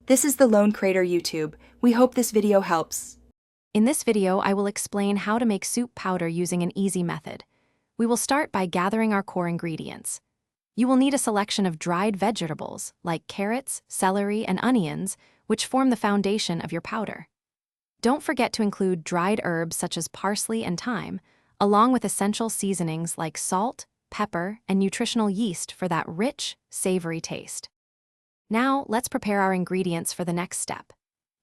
This is the Lone Crater YouTube. We hope this video helps. In this video, I will explain how to make soup powder using an easy method. We will start by gathering our core ingredients. You will need a selection of dried vegetables like carrots, celery, and onions, which form the foundation of your powder. Don't forget to include dried herbs such as parsley and thyme, along with essential seasonings like salt, pepper, and nutritional yeast for that rich, savory taste. Now, let's prepare our ingredients for the next step.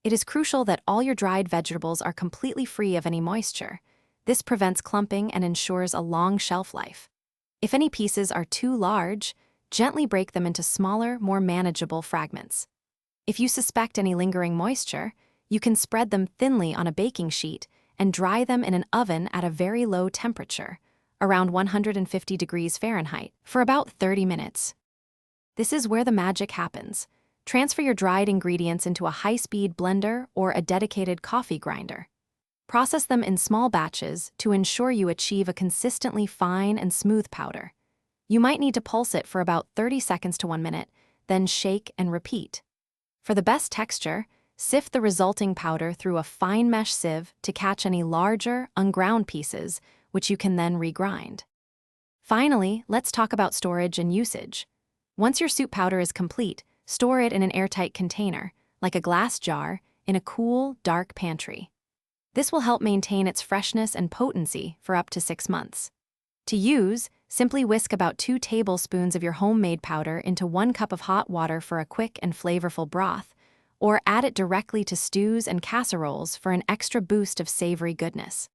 It is crucial that all your dried vegetables are completely free of any moisture. This prevents clumping and ensures a long shelf life. If any pieces are too large, gently break them into smaller, more manageable fragments. If you suspect any lingering moisture, you can spread them thinly on a baking sheet and dry them in an oven at a very low temperature, around 150 degrees Fahrenheit, for about 30 minutes. This is where the magic happens. Transfer your dried ingredients into a high-speed blender or a dedicated coffee grinder. Process them in small batches to ensure you achieve a consistently fine and smooth powder. You might need to pulse it for about 30 seconds to 1 minute, then shake and repeat. For the best texture, sift the resulting powder through a fine mesh sieve to catch any larger, unground pieces, which you can then regrind. Finally, let's talk about storage and usage. Once your soup powder is complete, store it in an airtight container, like a glass jar, in a cool, dark pantry. This will help maintain its freshness and potency for up to 6 months. To use, simply whisk about 2 tablespoons of your homemade powder into 1 cup of hot water for a quick and flavorful broth, or add it directly to stews and casseroles for an extra boost of savory goodness.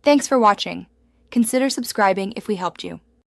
Thanks for watching. Consider subscribing if we helped you.